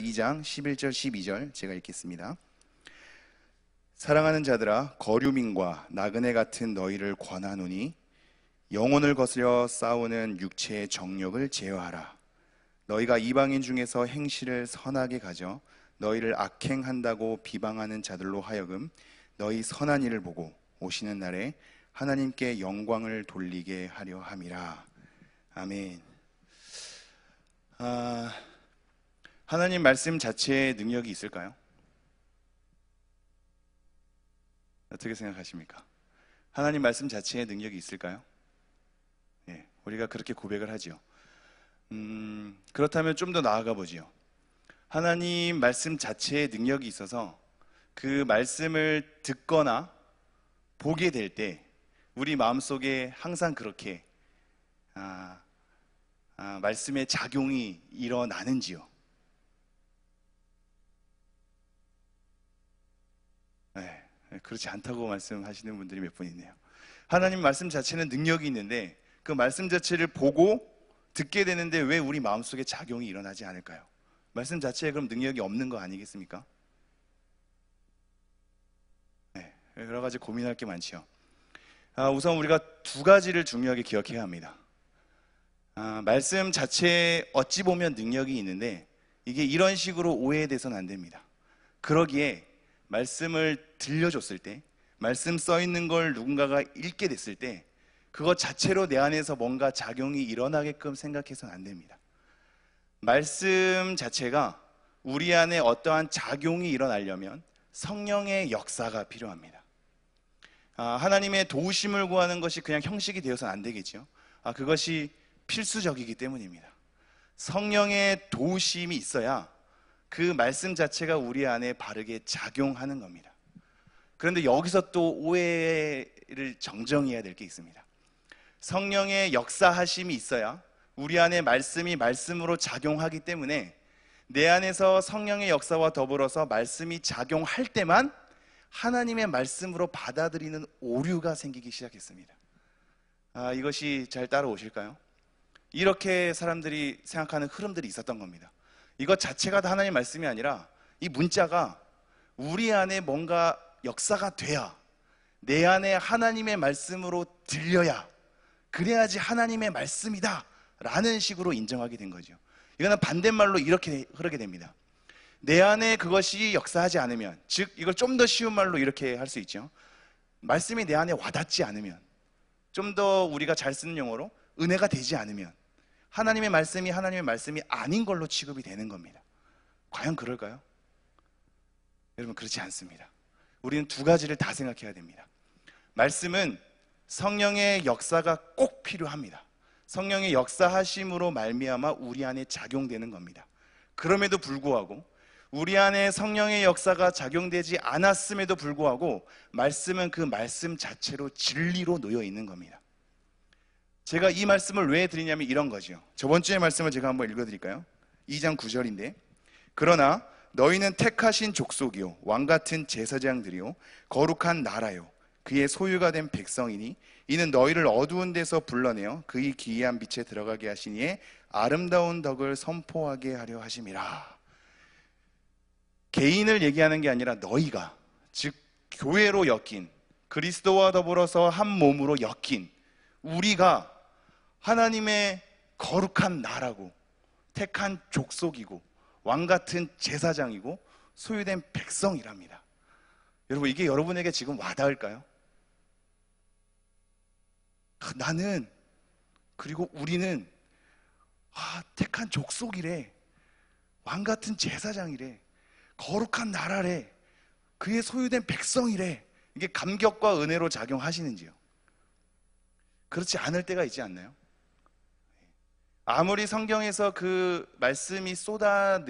2장 11절 12절 제가 읽겠습니다. 사랑하는 자들아, 거류민과 나그네 같은 너희를 권하노니 영혼을 거스려 싸우는 육체의 정욕을 제어하라. 너희가 이방인 중에서 행실을 선하게 가져 너희를 악행한다고 비방하는 자들로 하여금 너희 선한 일을 보고 오시는 날에 하나님께 영광을 돌리게 하려 함이라. 아멘. 하나님 말씀 자체에 능력이 있을까요? 어떻게 생각하십니까? 하나님 말씀 자체에 능력이 있을까요? 예, 우리가 그렇게 고백을 하죠. 그렇다면 좀 더 나아가 보지요. 하나님 말씀 자체에 능력이 있어서 그 말씀을 듣거나 보게 될 때 우리 마음속에 항상 그렇게 말씀의 작용이 일어나는지요? 네, 그렇지 않다고 말씀하시는 분들이 몇 분 있네요. 하나님 말씀 자체는 능력이 있는데 그 말씀 자체를 보고 듣게 되는데 왜 우리 마음속에 작용이 일어나지 않을까요? 말씀 자체에 그럼 능력이 없는 거 아니겠습니까? 네, 여러 가지 고민할 게 많죠. 우선 우리가 두 가지를 중요하게 기억해야 합니다. 말씀 자체에 어찌 보면 능력이 있는데 이게 이런 식으로 오해돼서는 안 됩니다. 그러기에 말씀을 들려줬을 때, 말씀 써 있는 걸 누군가가 읽게 됐을 때 그것 자체로 내 안에서 뭔가 작용이 일어나게끔 생각해서는 안 됩니다. 말씀 자체가 우리 안에 어떠한 작용이 일어나려면 성령의 역사가 필요합니다. 하나님의 도우심을 구하는 것이 그냥 형식이 되어서는 안 되겠죠. 그것이 필수적이기 때문입니다. 성령의 도우심이 있어야 그 말씀 자체가 우리 안에 바르게 작용하는 겁니다. 그런데 여기서 또 오해를 정정해야 될 게 있습니다. 성령의 역사하심이 있어야 우리 안에 말씀이 말씀으로 작용하기 때문에 내 안에서 성령의 역사와 더불어서 말씀이 작용할 때만 하나님의 말씀으로 받아들이는 오류가 생기기 시작했습니다. 이것이 잘 따라오실까요? 이렇게 사람들이 생각하는 흐름들이 있었던 겁니다. 이것 자체가 다 하나님의 말씀이 아니라 이 문자가 우리 안에 뭔가 역사가 돼야, 내 안에 하나님의 말씀으로 들려야, 그래야지 하나님의 말씀이다 라는 식으로 인정하게 된 거죠. 이거는 반대말로 이렇게 흐르게 됩니다. 내 안에 그것이 역사하지 않으면, 즉 이걸 좀 더 쉬운 말로 이렇게 할 수 있죠. 말씀이 내 안에 와닿지 않으면, 좀 더 우리가 잘 쓰는 용어로 은혜가 되지 않으면 하나님의 말씀이 아닌 걸로 취급이 되는 겁니다. 과연 그럴까요? 여러분, 그렇지 않습니다. 우리는 두 가지를 다 생각해야 됩니다. 말씀은 성령의 역사가 꼭 필요합니다. 성령의 역사하심으로 말미암아 우리 안에 작용되는 겁니다. 그럼에도 불구하고 우리 안에 성령의 역사가 작용되지 않았음에도 불구하고 말씀은 그 말씀 자체로 진리로 놓여 있는 겁니다. 제가 이 말씀을 왜 드리냐면 이런 거죠. 저번 주의 말씀을 제가 한번 읽어드릴까요? 2장 9절인데, 그러나 너희는 택하신 족속이요 왕같은 제사장들이요 거룩한 나라요 그의 소유가 된 백성이니 이는 너희를 어두운 데서 불러내어 그의 기이한 빛에 들어가게 하시니에 아름다운 덕을 선포하게 하려 하심이라. 개인을 얘기하는 게 아니라 너희가, 즉 교회로 엮인, 그리스도와 더불어서 한 몸으로 엮인 우리가 하나님의 거룩한 나라고 택한 족속이고 왕같은 제사장이고 소유된 백성이랍니다. 여러분, 이게 여러분에게 지금 와닿을까요? 나는, 그리고 우리는 택한 족속이래, 왕같은 제사장이래, 거룩한 나라래, 그의 소유된 백성이래. 이게 감격과 은혜로 작용하시는지요? 그렇지 않을 때가 있지 않나요? 아무리 성경에서 그 말씀이 쏟아내진다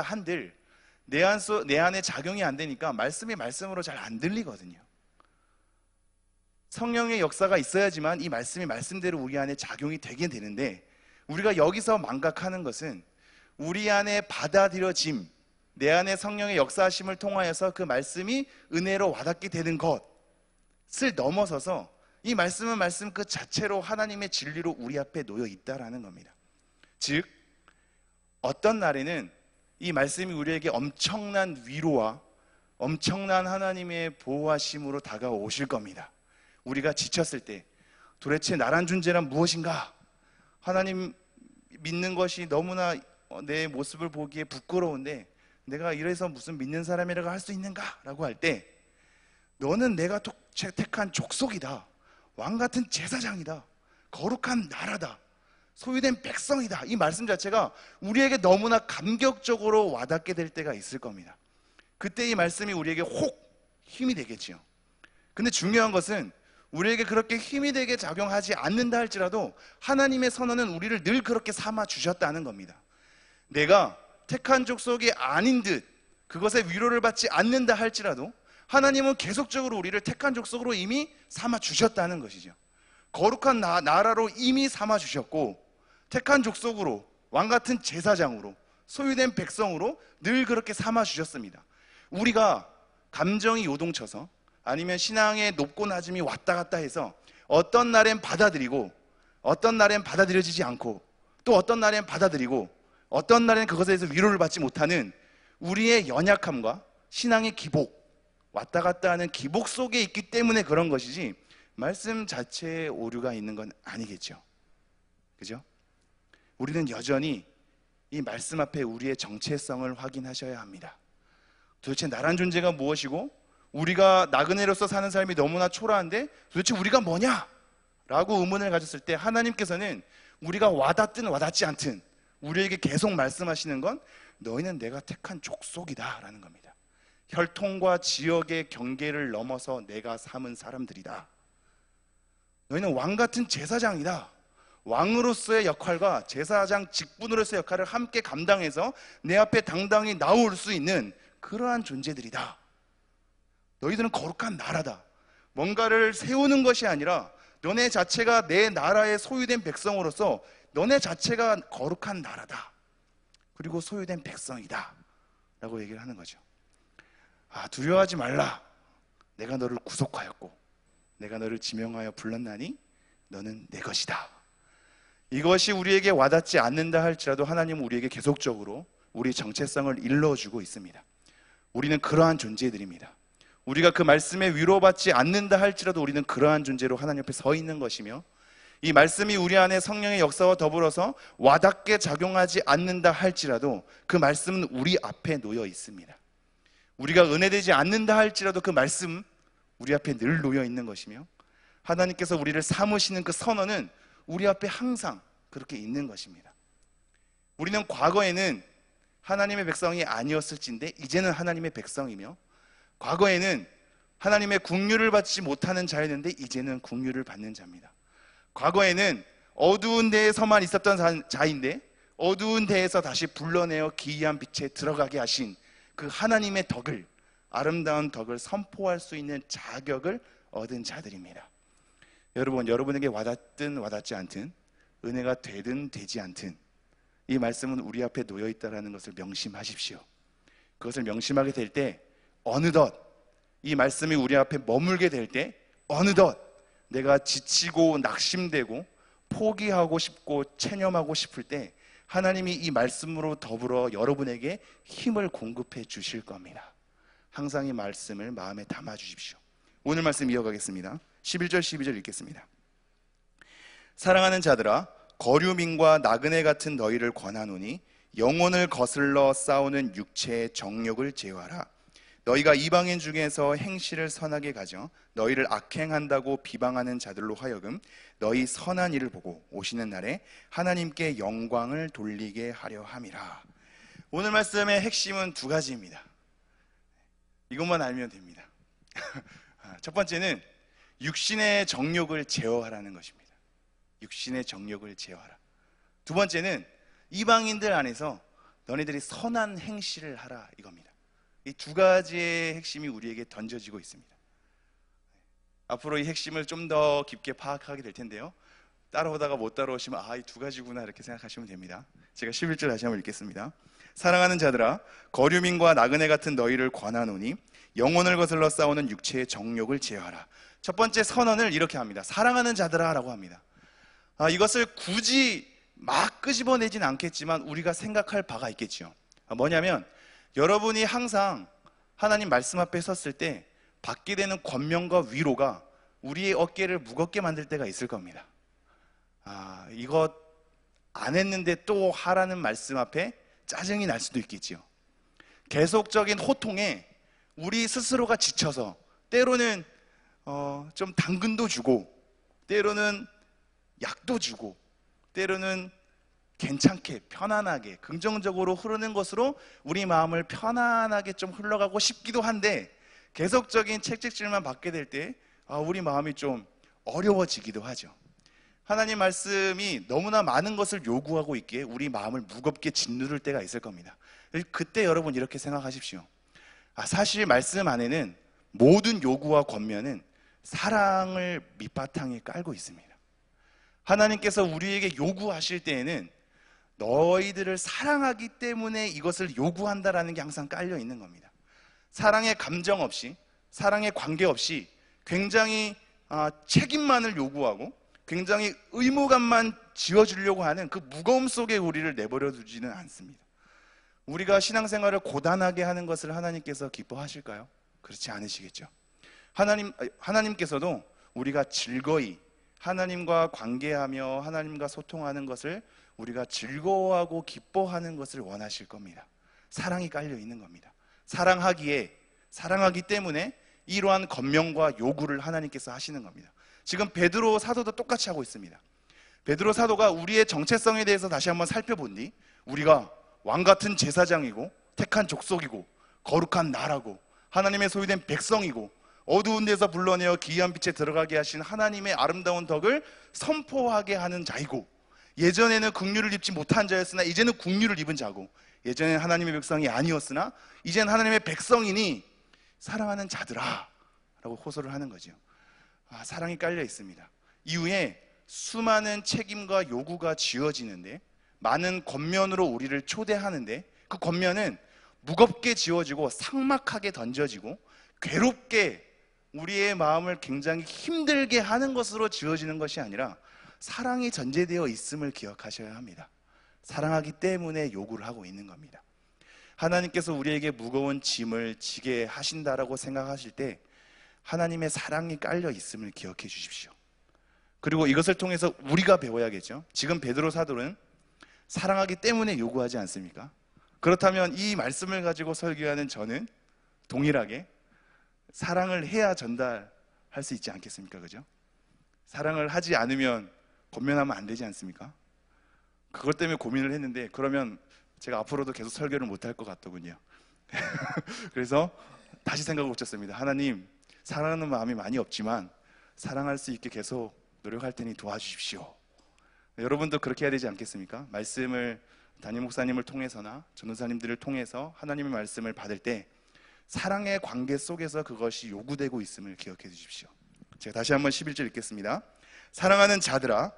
한들 내 안에 작용이 안 되니까 말씀이 말씀으로 잘 안 들리거든요. 성령의 역사가 있어야지만 이 말씀이 말씀대로 우리 안에 작용이 되게 되는데, 우리가 여기서 망각하는 것은 우리 안에 받아들여짐, 내 안에 성령의 역사하심을 통하여서 그 말씀이 은혜로 와닿게 되는 것을 넘어서서 이 말씀은 말씀 그 자체로 하나님의 진리로 우리 앞에 놓여 있다라는 겁니다. 즉 어떤 날에는 이 말씀이 우리에게 엄청난 위로와 엄청난 하나님의 보호하심으로 다가오실 겁니다. 우리가 지쳤을 때 도대체 나란 존재란 무엇인가? 하나님 믿는 것이 너무나 내 모습을 보기에 부끄러운데 내가 이래서 무슨 믿는 사람이라고 할 수 있는가? 라고 할 때 너는 내가 택한 족속이다. 왕같은 제사장이다. 거룩한 나라다. 소유된 백성이다. 이 말씀 자체가 우리에게 너무나 감격적으로 와닿게 될 때가 있을 겁니다. 그때 이 말씀이 우리에게 혹 힘이 되겠지요. 근데 중요한 것은 우리에게 그렇게 힘이 되게 작용하지 않는다 할지라도 하나님의 선언은 우리를 늘 그렇게 삼아 주셨다는 겁니다. 내가 택한 족속이 아닌 듯 그것에 위로를 받지 않는다 할지라도 하나님은 계속적으로 우리를 택한 족속으로 이미 삼아 주셨다는 것이죠. 거룩한 나라로 이미 삼아 주셨고 택한 족속으로 왕같은 제사장으로 소유된 백성으로 늘 그렇게 삼아 주셨습니다. 우리가 감정이 요동쳐서 아니면 신앙의 높고 낮음이 왔다 갔다 해서 어떤 날엔 받아들이고 어떤 날엔 받아들여지지 않고 또 어떤 날엔 받아들이고 어떤 날엔 그것에 대해서 위로를 받지 못하는 우리의 연약함과 신앙의 기복, 왔다 갔다 하는 기복 속에 있기 때문에 그런 것이지 말씀 자체에 오류가 있는 건 아니겠죠. 그죠? 우리는 여전히 이 말씀 앞에 우리의 정체성을 확인하셔야 합니다. 도대체 나란 존재가 무엇이고 우리가 나그네로서 사는 삶이 너무나 초라한데 도대체 우리가 뭐냐? 라고 의문을 가졌을 때 하나님께서는 우리가 와닿든 와닿지 않든 우리에게 계속 말씀하시는 건 너희는 내가 택한 족속이다 라는 겁니다. 혈통과 지역의 경계를 넘어서 내가 삼은 사람들이다. 너희는 왕같은 제사장이다. 왕으로서의 역할과 제사장 직분으로서의 역할을 함께 감당해서 내 앞에 당당히 나올 수 있는 그러한 존재들이다. 너희들은 거룩한 나라다. 뭔가를 세우는 것이 아니라 너네 자체가 내 나라의 소유된 백성으로서 너네 자체가 거룩한 나라다. 그리고 소유된 백성이다 라고 얘기를 하는 거죠. 두려워하지 말라. 내가 너를 구속하였고 내가 너를 지명하여 불렀나니 너는 내 것이다. 이것이 우리에게 와닿지 않는다 할지라도 하나님은 우리에게 계속적으로 우리 정체성을 일러주고 있습니다. 우리는 그러한 존재들입니다. 우리가 그 말씀에 위로받지 않는다 할지라도 우리는 그러한 존재로 하나님 앞에 서 있는 것이며 이 말씀이 우리 안에 성령의 역사와 더불어서 와닿게 작용하지 않는다 할지라도 그 말씀은 우리 앞에 놓여 있습니다. 우리가 은혜되지 않는다 할지라도 그 말씀 우리 앞에 늘 놓여 있는 것이며 하나님께서 우리를 삼으시는 그 선언은 우리 앞에 항상 그렇게 있는 것입니다. 우리는 과거에는 하나님의 백성이 아니었을진데 이제는 하나님의 백성이며 과거에는 하나님의 긍휼을 받지 못하는 자였는데 이제는 긍휼을 받는 자입니다. 과거에는 어두운 데에서만 있었던 자인데 어두운 데에서 다시 불러내어 기이한 빛에 들어가게 하신 그 하나님의 덕을, 아름다운 덕을 선포할 수 있는 자격을 얻은 자들입니다. 여러분, 여러분에게 와닿든 와닿지 않든 은혜가 되든 되지 않든 이 말씀은 우리 앞에 놓여 있다는 것을 명심하십시오. 그것을 명심하게 될 때 어느덧 이 말씀이 우리 앞에 머물게 될 때 어느덧 내가 지치고 낙심되고 포기하고 싶고 체념하고 싶을 때 하나님이 이 말씀으로 더불어 여러분에게 힘을 공급해 주실 겁니다. 항상 이 말씀을 마음에 담아 주십시오. 오늘 말씀 이어가겠습니다. 11절 12절 읽겠습니다. 사랑하는 자들아, 거류민과 나그네 같은 너희를 권하노니 영혼을 거슬러 싸우는 육체의 정욕을 제어하라. 너희가 이방인 중에서 행실을 선하게 가져 너희를 악행한다고 비방하는 자들로 하여금 너희 선한 일을 보고 오시는 날에 하나님께 영광을 돌리게 하려 함이라. 오늘 말씀의 핵심은 두 가지입니다. 이것만 알면 됩니다. 첫 번째는 육신의 정욕을 제어하라는 것입니다. 육신의 정욕을 제어하라. 두 번째는 이방인들 안에서 너희들이 선한 행실을 하라 이겁니다. 이 두 가지의 핵심이 우리에게 던져지고 있습니다. 앞으로 이 핵심을 좀 더 깊게 파악하게 될 텐데요, 따라오다가 못 따라오시면 이 두 가지구나 이렇게 생각하시면 됩니다. 제가 11절 다시 한번 읽겠습니다. 사랑하는 자들아, 거류민과 나그네 같은 너희를 권하노니 영혼을 거슬러 싸우는 육체의 정욕을 제어하라. 첫 번째 선언을 이렇게 합니다. 사랑하는 자들아 라고 합니다. 이것을 굳이 막 끄집어내진 않겠지만 우리가 생각할 바가 있겠죠. 뭐냐면 여러분이 항상 하나님 말씀 앞에 섰을 때 받게 되는 권면과 위로가 우리의 어깨를 무겁게 만들 때가 있을 겁니다. 이거 안 했는데 또 하라는 말씀 앞에 짜증이 날 수도 있겠지요. 계속적인 호통에 우리 스스로가 지쳐서 때로는 좀 당근도 주고, 때로는 약도 주고, 때로는 괜찮게 편안하게 긍정적으로 흐르는 것으로 우리 마음을 편안하게 좀 흘러가고 싶기도 한데, 계속적인 채찍질만 받게 될 때 우리 마음이 좀 어려워지기도 하죠. 하나님 말씀이 너무나 많은 것을 요구하고 있기에 우리 마음을 무겁게 짓누를 때가 있을 겁니다. 그때 여러분 이렇게 생각하십시오. 사실 말씀 안에는 모든 요구와 권면은 사랑을 밑바탕에 깔고 있습니다. 하나님께서 우리에게 요구하실 때에는 너희들을 사랑하기 때문에 이것을 요구한다라는 게 항상 깔려 있는 겁니다. 사랑의 감정 없이, 사랑의 관계 없이 굉장히 책임만을 요구하고 굉장히 의무감만 지어주려고 하는 그 무거움 속에 우리를 내버려 두지는 않습니다. 우리가 신앙생활을 고단하게 하는 것을 하나님께서 기뻐하실까요? 그렇지 않으시겠죠. 하나님께서도 우리가 즐거이 하나님과 관계하며 하나님과 소통하는 것을 우리가 즐거워하고 기뻐하는 것을 원하실 겁니다. 사랑이 깔려 있는 겁니다. 사랑하기 때문에 이러한 권면과 요구를 하나님께서 하시는 겁니다. 지금 베드로 사도도 똑같이 하고 있습니다. 베드로 사도가 우리의 정체성에 대해서 다시 한번 살펴보니 우리가 왕같은 제사장이고 택한 족속이고 거룩한 나라고 하나님의 소유된 백성이고 어두운 데서 불러내어 기이한 빛에 들어가게 하신 하나님의 아름다운 덕을 선포하게 하는 자이고, 예전에는 긍휼을 입지 못한 자였으나 이제는 긍휼을 입은 자고, 예전에는 하나님의 백성이 아니었으나 이제는 하나님의 백성이니 사랑하는 자들아 라고 호소를 하는 거죠. 사랑이 깔려 있습니다. 이후에 수많은 책임과 요구가 지어지는데, 많은 권면으로 우리를 초대하는데, 그 권면은 무겁게 지어지고 삭막하게 던져지고 괴롭게 우리의 마음을 굉장히 힘들게 하는 것으로 지어지는 것이 아니라 사랑이 전제되어 있음을 기억하셔야 합니다. 사랑하기 때문에 요구를 하고 있는 겁니다. 하나님께서 우리에게 무거운 짐을 지게 하신다라고 생각하실 때 하나님의 사랑이 깔려 있음을 기억해 주십시오. 그리고 이것을 통해서 우리가 배워야겠죠. 지금 베드로 사도는 사랑하기 때문에 요구하지 않습니까? 그렇다면 이 말씀을 가지고 설교하는 저는 동일하게 사랑을 해야 전달할 수 있지 않겠습니까? 그죠? 사랑을 하지 않으면 권면하면 안 되지 않습니까? 그것 때문에 고민을 했는데, 그러면 제가 앞으로도 계속 설교를 못할 것 같더군요. 그래서 다시 생각을 고쳤습니다. 하나님, 사랑하는 마음이 많이 없지만 사랑할 수 있게 계속 노력할 테니 도와주십시오. 여러분도 그렇게 해야 되지 않겠습니까? 말씀을 담임 목사님을 통해서나 전도사님들을 통해서 하나님의 말씀을 받을 때 사랑의 관계 속에서 그것이 요구되고 있음을 기억해 주십시오. 제가 다시 한번 11절 읽겠습니다. 사랑하는 자들아,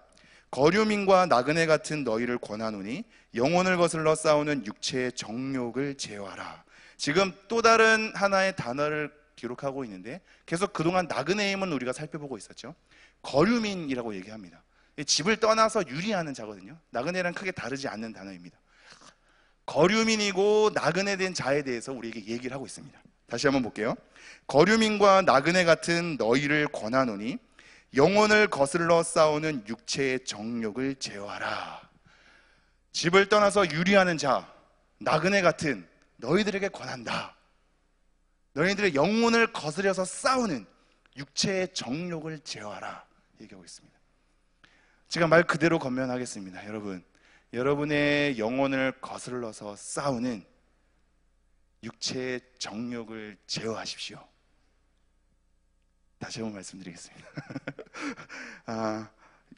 거류민과 나그네 같은 너희를 권하노니 영혼을 거슬러 싸우는 육체의 정욕을 제어하라. 지금 또 다른 하나의 단어를 기록하고 있는데, 계속 그동안 나그네임은 우리가 살펴보고 있었죠. 거류민이라고 얘기합니다. 집을 떠나서 유리하는 자거든요. 나그네랑 크게 다르지 않는 단어입니다. 거류민이고 나그네 된 자에 대해서 우리에게 얘기를 하고 있습니다. 다시 한번 볼게요. 거류민과 나그네 같은 너희를 권하노니 영혼을 거슬러 싸우는 육체의 정욕을 제어하라. 집을 떠나서 유리하는 자, 나그네 같은 너희들에게 권한다. 너희들의 영혼을 거스려서 싸우는 육체의 정욕을 제어하라 얘기하고 있습니다. 제가 말 그대로 권면하겠습니다. 여러분의 영혼을 거슬러서 싸우는 육체의 정욕을 제어하십시오. 다시 한번 말씀드리겠습니다.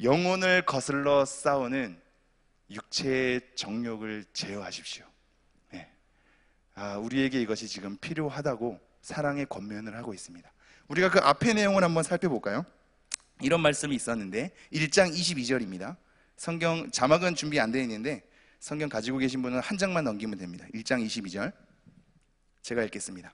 영혼을 거슬러 싸우는 육체의 정욕을 제어하십시오. 네. 우리에게 이것이 지금 필요하다고 사랑의 권면을 하고 있습니다. 우리가 그 앞의 내용을 한번 살펴볼까요? 이런 말씀이 있었는데 1장 22절입니다. 성경 자막은 준비 안 되어 있는데 성경 가지고 계신 분은 한 장만 넘기면 됩니다. 1장 22절 제가 읽겠습니다.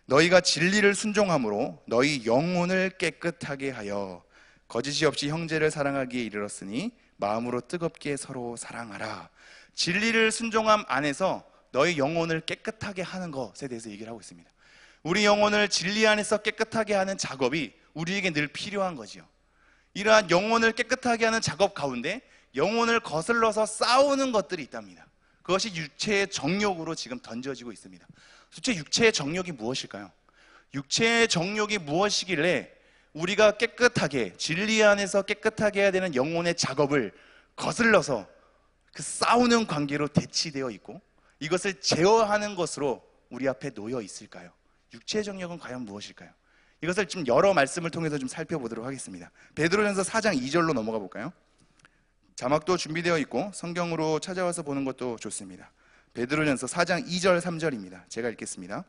너희가 진리를 순종함으로 너희 영혼을 깨끗하게 하여 거짓이 없이 형제를 사랑하기에 이르렀으니 마음으로 뜨겁게 서로 사랑하라. 진리를 순종함 안에서 너의 영혼을 깨끗하게 하는 것에 대해서 얘기를 하고 있습니다. 우리 영혼을 진리 안에서 깨끗하게 하는 작업이 우리에게 늘 필요한 거지요. 이러한 영혼을 깨끗하게 하는 작업 가운데 영혼을 거슬러서 싸우는 것들이 있답니다. 그것이 육체의 정욕으로 지금 던져지고 있습니다. 도대체 육체의 정욕이 무엇일까요? 육체의 정욕이 무엇이길래 우리가 깨끗하게, 진리 안에서 깨끗하게 해야 되는 영혼의 작업을 거슬러서 그 싸우는 관계로 대치되어 있고 이것을 제어하는 것으로 우리 앞에 놓여 있을까요? 육체의 정욕은 과연 무엇일까요? 이것을 좀 여러 말씀을 통해서 좀 살펴보도록 하겠습니다. 베드로전서 4장 2절로 넘어가 볼까요? 자막도 준비되어 있고 성경으로 찾아와서 보는 것도 좋습니다. 베드로전서 4장 2절 3절입니다. 제가 읽겠습니다.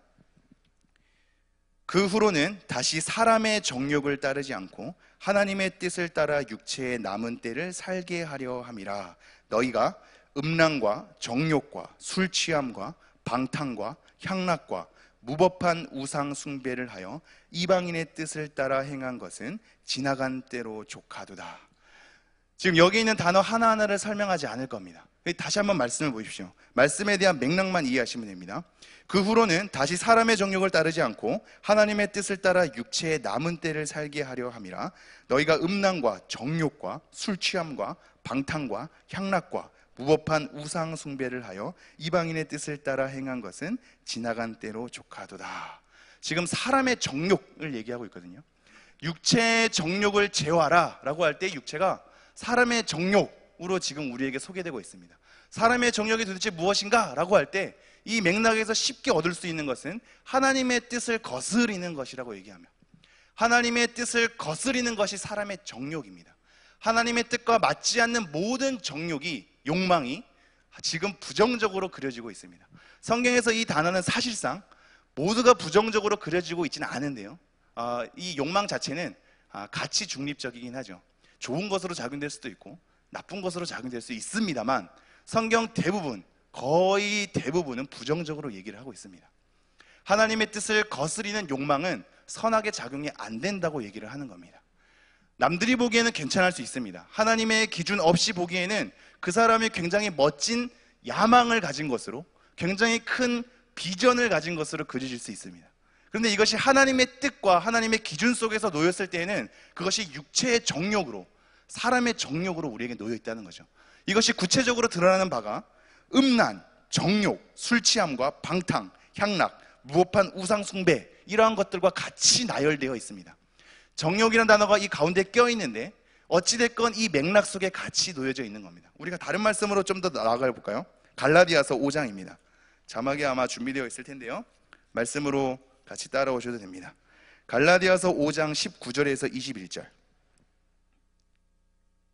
그 후로는 다시 사람의 정욕을 따르지 않고 하나님의 뜻을 따라 육체의 남은 때를 살게 하려 함이라. 너희가 음란과 정욕과 술 취함과 방탕과 향락과 무법한 우상 숭배를 하여 이방인의 뜻을 따라 행한 것은 지나간 때로 족하도다. 지금 여기 있는 단어 하나하나를 설명하지 않을 겁니다. 다시 한번 말씀을 보십시오. 말씀에 대한 맥락만 이해하시면 됩니다. 그 후로는 다시 사람의 정욕을 따르지 않고 하나님의 뜻을 따라 육체의 남은 때를 살게 하려 함이라. 너희가 음란과 정욕과 술 취함과 방탕과 향락과 무법한 우상 숭배를 하여 이방인의 뜻을 따라 행한 것은 지나간 때로 족하도다. 지금 사람의 정욕을 얘기하고 있거든요. 육체의 정욕을 제어하라 라고 할 때 육체가 사람의 정욕으로 지금 우리에게 소개되고 있습니다. 사람의 정욕이 도대체 무엇인가 라고 할 때 이 맥락에서 쉽게 얻을 수 있는 것은 하나님의 뜻을 거스리는 것이라고 얘기하며, 하나님의 뜻을 거스리는 것이 사람의 정욕입니다. 하나님의 뜻과 맞지 않는 모든 정욕이, 욕망이 지금 부정적으로 그려지고 있습니다. 성경에서 이 단어는 사실상 모두가 부정적으로 그려지고 있지는 않은데요, 이 욕망 자체는 가치 중립적이긴 하죠. 좋은 것으로 작용될 수도 있고 나쁜 것으로 작용될 수 있습니다만 성경 대부분, 거의 대부분은 부정적으로 얘기를 하고 있습니다. 하나님의 뜻을 거스리는 욕망은 선하게 작용이 안 된다고 얘기를 하는 겁니다. 남들이 보기에는 괜찮을 수 있습니다. 하나님의 기준 없이 보기에는 그 사람이 굉장히 멋진 야망을 가진 것으로, 굉장히 큰 비전을 가진 것으로 그려질 수 있습니다. 그런데 이것이 하나님의 뜻과 하나님의 기준 속에서 놓였을 때에는 그것이 육체의 정욕으로, 사람의 정욕으로 우리에게 놓여 있다는 거죠. 이것이 구체적으로 드러나는 바가 음란, 정욕, 술 취함과 방탕, 향락, 무법한 우상 숭배, 이러한 것들과 같이 나열되어 있습니다. 정욕이라는 단어가 이 가운데 껴있는데 어찌됐건 이 맥락 속에 같이 놓여져 있는 겁니다. 우리가 다른 말씀으로 좀 더 나아가 볼까요? 갈라디아서 5장입니다. 자막이 아마 준비되어 있을 텐데요, 말씀으로 같이 따라오셔도 됩니다. 갈라디아서 5장 19절에서 21절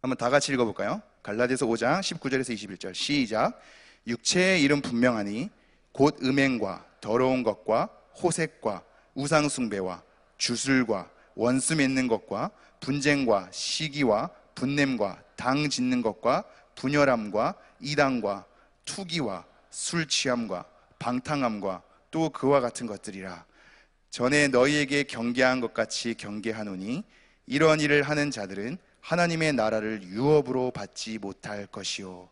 한번 다 같이 읽어볼까요? 갈라디아서 5장 19절에서 21절 시작. 육체의 일은 분명하니 곧 음행과 더러운 것과 호색과 우상 숭배와 주술과 원수 맺는 것과 분쟁과 시기와 분냄과 당 짓는 것과 분열함과 이단과 투기와 술 취함과 방탕함과 또 그와 같은 것들이라. 전에 너희에게 경계한 것 같이 경계하노니 이런 일을 하는 자들은 하나님의 나라를 유업으로 받지 못할 것이요.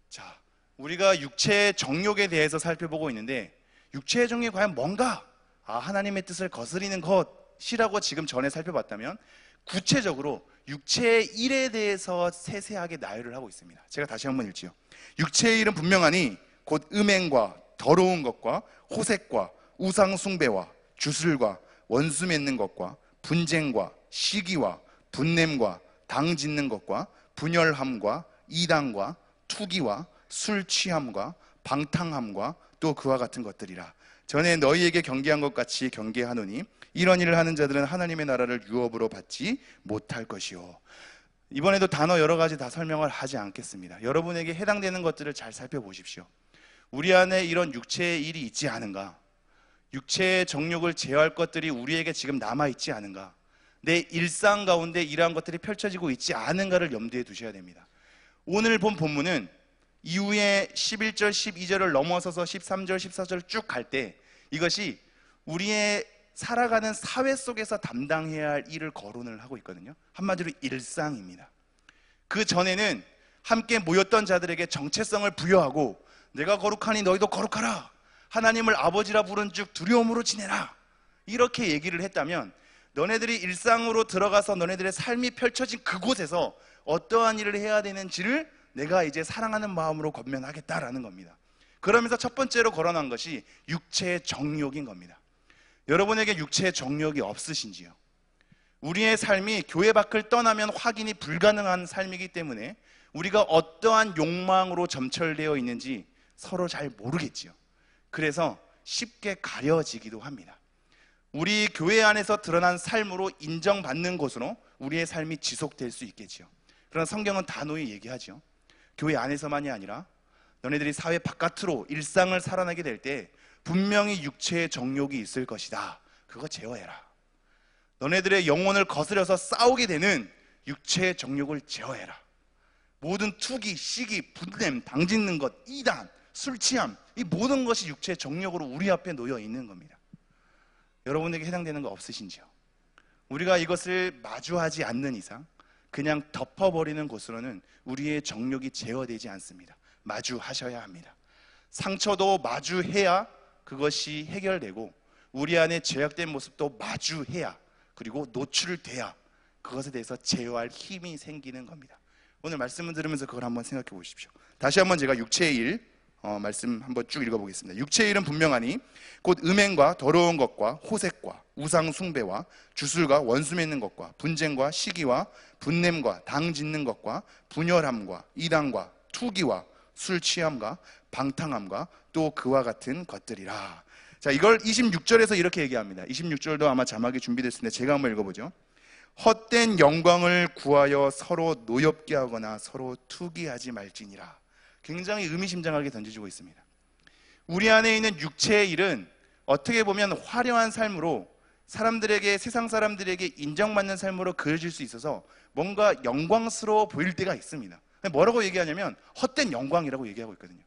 자, 우리가 육체의 정욕에 대해서 살펴보고 있는데 육체의 정욕이 과연 뭔가? 하나님의 뜻을 거스리는 것이라고 지금 전에 살펴봤다면 구체적으로 육체의 일에 대해서 세세하게 나열을 하고 있습니다. 제가 다시 한번 읽지요. 육체의 일은 분명하니 곧 음행과 더러운 것과 호색과 우상 숭배와 주술과 원수 맺는 것과 분쟁과 시기와 분냄과 당 짓는 것과 분열함과 이단과 투기와 술 취함과 방탕함과 또 그와 같은 것들이라. 전에 너희에게 경계한 것 같이 경계하노니 이런 일을 하는 자들은 하나님의 나라를 유업으로 받지 못할 것이요. 이번에도 단어 여러 가지 다 설명을 하지 않겠습니다. 여러분에게 해당되는 것들을 잘 살펴보십시오. 우리 안에 이런 육체의 일이 있지 않은가? 육체의 정욕을 제어할 것들이 우리에게 지금 남아있지 않은가? 내 일상 가운데 이러한 것들이 펼쳐지고 있지 않은가를 염두에 두셔야 됩니다. 오늘 본 본문은 이후에 11절, 12절을 넘어서서 13절, 14절 쭉 갈 때 이것이 우리의 살아가는 사회 속에서 담당해야 할 일을 거론을 하고 있거든요. 한마디로 일상입니다. 그 전에는 함께 모였던 자들에게 정체성을 부여하고 내가 거룩하니 너희도 거룩하라. 하나님을 아버지라 부른 즉 두려움으로 지내라. 이렇게 얘기를 했다면 너네들이 일상으로 들어가서 너네들의 삶이 펼쳐진 그곳에서 어떠한 일을 해야 되는지를 내가 이제 사랑하는 마음으로 권면하겠다라는 겁니다. 그러면서 첫 번째로 거론한 것이 육체의 정욕인 겁니다. 여러분에게 육체의 정욕이 없으신지요? 우리의 삶이 교회 밖을 떠나면 확인이 불가능한 삶이기 때문에 우리가 어떠한 욕망으로 점철되어 있는지 서로 잘 모르겠지요. 그래서 쉽게 가려지기도 합니다. 우리 교회 안에서 드러난 삶으로 인정받는 곳으로 우리의 삶이 지속될 수 있겠지요. 그러나 성경은 단호히 얘기하죠. 교회 안에서만이 아니라 너네들이 사회 바깥으로 일상을 살아나게 될 때 분명히 육체의 정욕이 있을 것이다. 그거 제어해라. 너네들의 영혼을 거스려서 싸우게 되는 육체의 정욕을 제어해라. 모든 투기, 시기, 분냄, 당짓는 것, 이단, 술 취함, 이 모든 것이 육체의 정욕으로 우리 앞에 놓여 있는 겁니다. 여러분에게 해당되는 거 없으신지요? 우리가 이것을 마주하지 않는 이상 그냥 덮어버리는 곳으로는 우리의 정욕이 제어되지 않습니다. 마주하셔야 합니다. 상처도 마주해야 그것이 해결되고 우리 안에 죄악된 모습도 마주해야 그리고 노출돼야 그것에 대해서 제어할 힘이 생기는 겁니다. 오늘 말씀을 들으면서 그걸 한번 생각해 보십시오. 다시 한번 제가 육체의 일 말씀 한번 쭉 읽어보겠습니다. 육체의 일은 분명하니 곧 음행과 더러운 것과 호색과 우상 숭배와 주술과 원수 맺는 것과 분쟁과 시기와 분냄과 당 짓는 것과 분열함과 이단과 투기와 술 취함과 방탕함과 또 그와 같은 것들이라. 자, 이걸 26절에서 이렇게 얘기합니다. 26절도 아마 자막이 준비됐을 텐데 제가 한번 읽어보죠. 헛된 영광을 구하여 서로 노엽게 하거나 서로 투기하지 말지니라. 굉장히 의미심장하게 던져주고 있습니다. 우리 안에 있는 육체의 일은 어떻게 보면 화려한 삶으로 사람들에게, 세상 사람들에게 인정받는 삶으로 그려질 수 있어서 뭔가 영광스러워 보일 때가 있습니다. 뭐라고 얘기하냐면 헛된 영광이라고 얘기하고 있거든요.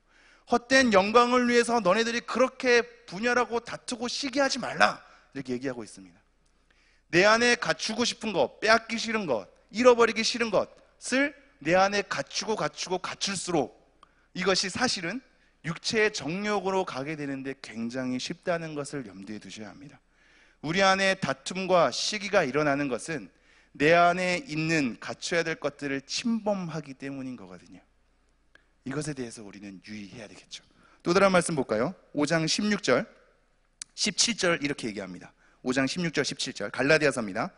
헛된 영광을 위해서 너네들이 그렇게 분열하고 다투고 시기하지 말라 이렇게 얘기하고 있습니다. 내 안에 갖추고 싶은 것, 빼앗기 싫은 것, 잃어버리기 싫은 것을 내 안에 갖출수록 이것이 사실은 육체의 정욕으로 가게 되는데 굉장히 쉽다는 것을 염두에 두셔야 합니다. 우리 안에 다툼과 시기가 일어나는 것은 내 안에 있는 갖춰야 될 것들을 침범하기 때문인 거거든요. 이것에 대해서 우리는 유의해야 되겠죠. 또 다른 말씀 볼까요? 5장 16절, 17절 이렇게 얘기합니다. 5장 16절, 17절 갈라디아서입니다.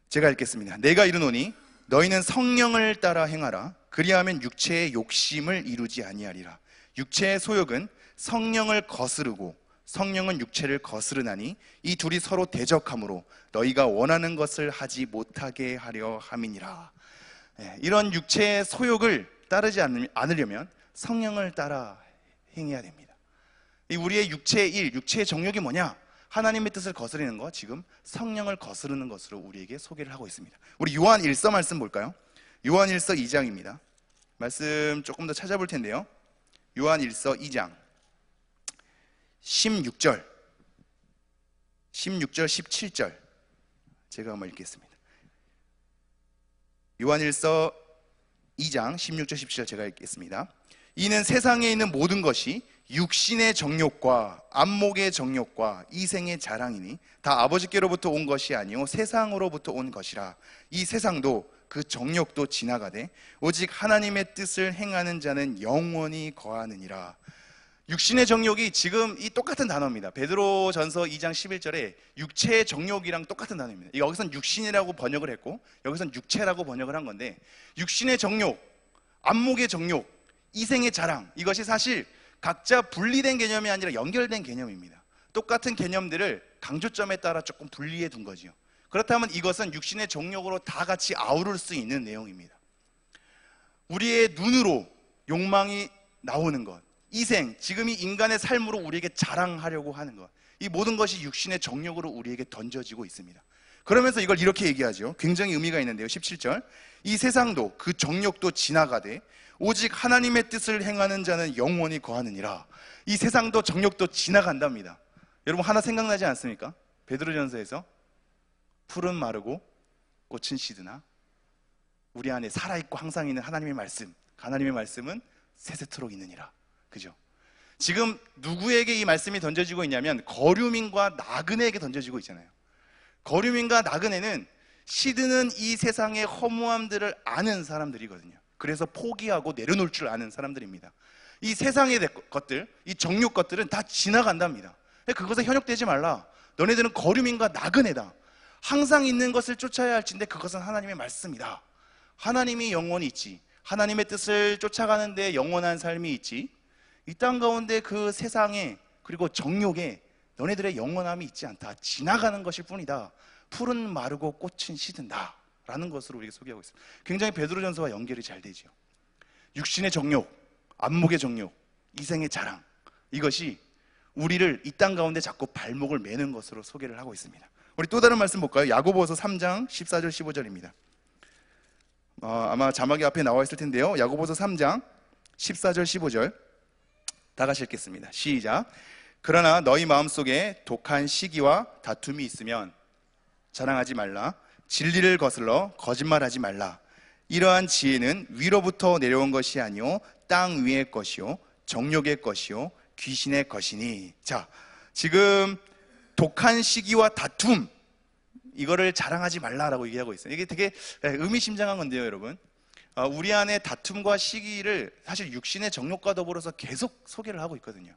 제가 읽겠습니다. 내가 이르노니 너희는 성령을 따라 행하라. 그리하면 육체의 욕심을 이루지 아니하리라. 육체의 소욕은 성령을 거스르고 성령은 육체를 거스르나니 이 둘이 서로 대적하므로 너희가 원하는 것을 하지 못하게 하려 함이니라. 이런 육체의 소욕을 따르지 않으려면 성령을 따라 행해야 됩니다. 우리의 육체의 일, 육체의 정욕이 뭐냐? 하나님의 뜻을 거스르는 거, 지금 성령을 거스르는 것으로 우리에게 소개를 하고 있습니다. 우리 요한 1서 말씀 볼까요? 요한 1서 2장입니다. 말씀 조금 더 찾아볼 텐데요. 요한 1서 2장 16절, 17절 제가 한번 읽겠습니다. 요한 1서 2장 16절 17절 제가 읽겠습니다. 이는 세상에 있는 모든 것이 육신의 정욕과 안목의 정욕과 이생의 자랑이니 다 아버지께로부터 온 것이 아니요 세상으로부터 온 것이라. 이 세상도 그 정욕도 지나가되 오직 하나님의 뜻을 행하는 자는 영원히 거하느니라. 육신의 정욕이 지금 이 똑같은 단어입니다. 베드로전서 2장 11절에 육체의 정욕이랑 똑같은 단어입니다. 여기선 육신이라고 번역을 했고 여기선 육체라고 번역을 한 건데, 육신의 정욕, 안목의 정욕, 이생의 자랑, 이것이 사실 각자 분리된 개념이 아니라 연결된 개념입니다. 똑같은 개념들을 강조점에 따라 조금 분리해 둔 거죠. 그렇다면 이것은 육신의 정욕으로 다 같이 아우를 수 있는 내용입니다. 우리의 눈으로 욕망이 나오는 것, 이생, 지금 이 인간의 삶으로 우리에게 자랑하려고 하는 것, 이 모든 것이 육신의 정욕으로 우리에게 던져지고 있습니다. 그러면서 이걸 이렇게 얘기하죠. 굉장히 의미가 있는데요. 17절, 이 세상도 그 정욕도 지나가되 오직 하나님의 뜻을 행하는 자는 영원히 거하느니라. 이 세상도 정욕도 지나간답니다. 여러분 하나 생각나지 않습니까? 베드로전서에서 풀은 마르고 꽃은 시드나 우리 안에 살아있고 항상 있는 하나님의 말씀, 하나님의 말씀은 세세토록 있느니라. 그죠? 지금 누구에게 이 말씀이 던져지고 있냐면 거류민과 나그네에게 던져지고 있잖아요. 거류민과 나그네는 시드는 이 세상의 허무함들을 아는 사람들이거든요. 그래서 포기하고 내려놓을 줄 아는 사람들입니다. 이 세상의 것들, 이 정욕 것들은 다 지나간답니다. 그것에 현혹되지 말라. 너네들은 거류민과 나그네다. 항상 있는 것을 쫓아야 할진데 그것은 하나님의 말씀이다. 하나님이 영원히 있지. 하나님의 뜻을 쫓아가는데 영원한 삶이 있지. 이 땅 가운데 그 세상에 그리고 정욕에 너네들의 영원함이 있지 않다. 지나가는 것일 뿐이다. 풀은 마르고 꽃은 시든다 라는 것으로 우리가 소개하고 있습니다. 굉장히 베드로전서와 연결이 잘 되죠. 육신의 정욕, 안목의 정욕, 이생의 자랑, 이것이 우리를 이 땅 가운데 자꾸 발목을 매는 것으로 소개를 하고 있습니다. 우리 또 다른 말씀 볼까요? 야고보서 3장 14절 15절입니다. 아마 자막이 앞에 나와 있을 텐데요. 야고보서 3장 14절 15절 다 같이 읽겠습니다. 시작. 그러나 너희 마음속에 독한 시기와 다툼이 있으면 자랑하지 말라. 진리를 거슬러 거짓말하지 말라. 이러한 지혜는 위로부터 내려온 것이 아니요 땅 위의 것이요 정욕의 것이요 귀신의 것이니. 자, 지금 독한 시기와 다툼, 이거를 자랑하지 말라라고 얘기하고 있어요. 이게 되게 의미심장한 건데요, 여러분. 우리 안에 다툼과 시기를 사실 육신의 정욕과 더불어서 계속 소개를 하고 있거든요.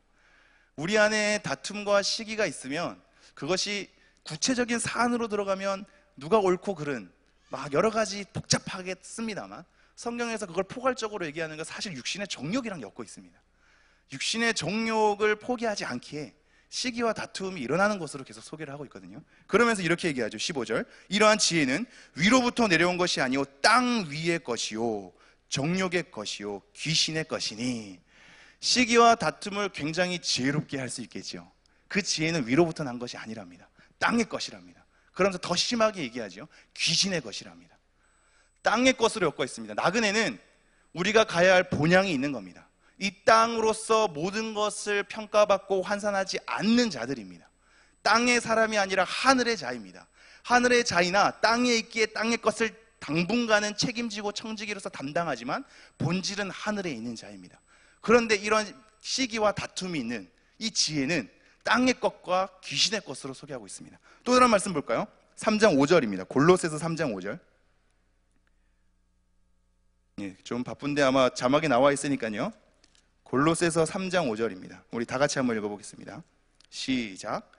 우리 안에 다툼과 시기가 있으면 그것이 구체적인 사안으로 들어가면 누가 옳고 그른 막 여러 가지 복잡하게 씁니다만, 성경에서 그걸 포괄적으로 얘기하는 건 사실 육신의 정욕이랑 엮고 있습니다. 육신의 정욕을 포기하지 않기에 시기와 다툼이 일어나는 것으로 계속 소개를 하고 있거든요. 그러면서 이렇게 얘기하죠. 15절. 이러한 지혜는 위로부터 내려온 것이 아니요 땅 위의 것이요 정욕의 것이요 귀신의 것이니. 시기와 다툼을 굉장히 지혜롭게 할 수 있겠죠. 그 지혜는 위로부터 난 것이 아니랍니다. 땅의 것이랍니다. 그러면서 더 심하게 얘기하죠. 귀신의 것이랍니다. 땅의 것으로 엮고 있습니다. 나그네는 우리가 가야 할 본향이 있는 겁니다. 이 땅으로서 모든 것을 평가받고 환산하지 않는 자들입니다. 땅의 사람이 아니라 하늘의 자입니다. 하늘의 자이나 땅에 있기에 땅의 것을 당분간은 책임지고 청지기로서 담당하지만 본질은 하늘에 있는 자입니다. 그런데 이런 시기와 다툼이 있는 이 지혜는 땅의 것과 귀신의 것으로 소개하고 있습니다. 또 다른 말씀 볼까요? 3장 5절입니다. 골로새서 3장 5절. 좀 바쁜데 아마 자막에 나와 있으니까요. 골로새서 3장 5절입니다. 우리 다 같이 한번 읽어보겠습니다. 시작.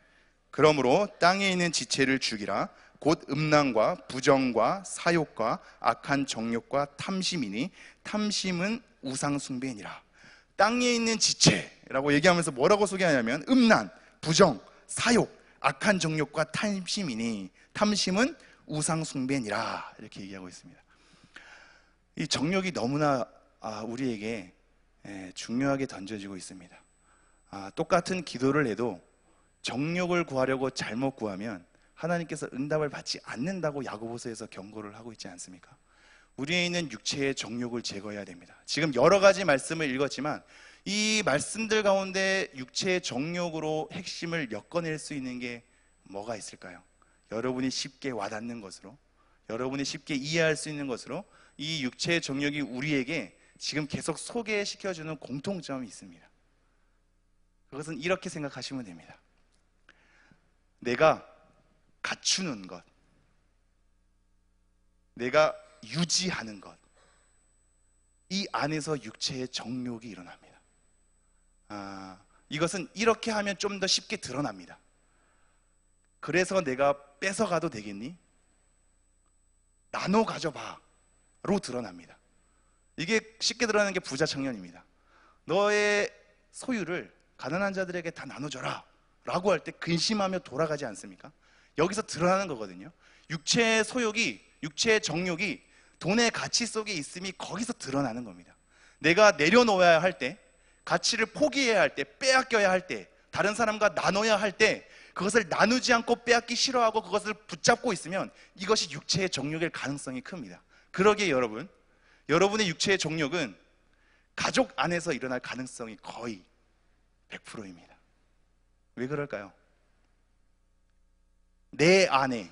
그러므로 땅에 있는 지체를 죽이라. 곧 음란과 부정과 사욕과 악한 정욕과 탐심이니 탐심은 우상 숭배니라. 땅에 있는 지체라고 얘기하면서 뭐라고 소개하냐면 음란, 부정, 사욕, 악한 정욕과 탐심이니 탐심은 우상 숭배니라 이렇게 얘기하고 있습니다. 이 정욕이 너무나 우리에게 중요하게 던져지고 있습니다. 똑같은 기도를 해도 정욕을 구하려고 잘못 구하면 하나님께서 응답을 받지 않는다고 야고보서에서 경고를 하고 있지 않습니까? 우리에 있는 육체의 정욕을 제거해야 됩니다. 지금 여러 가지 말씀을 읽었지만 이 말씀들 가운데 육체의 정욕으로 핵심을 엮어낼 수 있는 게 뭐가 있을까요? 여러분이 쉽게 와닿는 것으로, 여러분이 쉽게 이해할 수 있는 것으로 이 육체의 정욕이 우리에게 지금 계속 소개시켜주는 공통점이 있습니다. 그것은 이렇게 생각하시면 됩니다. 내가 갖추는 것, 내가 유지하는 것, 이 안에서 육체의 정욕이 일어납니다. 이것은 이렇게 하면 좀 더 쉽게 드러납니다. 그래서 내가 뺏어가도 되겠니? 나눠 가져봐로 드러납니다. 이게 쉽게 드러나는 게 부자 청년입니다. 너의 소유를 가난한 자들에게 다 나눠줘라 라고 할 때 근심하며 돌아가지 않습니까? 여기서 드러나는 거거든요. 육체의 소욕이, 육체의 정욕이 돈의 가치 속에 있음이 거기서 드러나는 겁니다. 내가 내려놓아야 할 때, 가치를 포기해야 할 때, 빼앗겨야 할 때, 다른 사람과 나눠야 할 때 그것을 나누지 않고 빼앗기 싫어하고 그것을 붙잡고 있으면 이것이 육체의 정욕일 가능성이 큽니다. 그러기에 여러분의 육체의 정욕은 가족 안에서 일어날 가능성이 거의 100%입니다. 왜 그럴까요? 내 아내,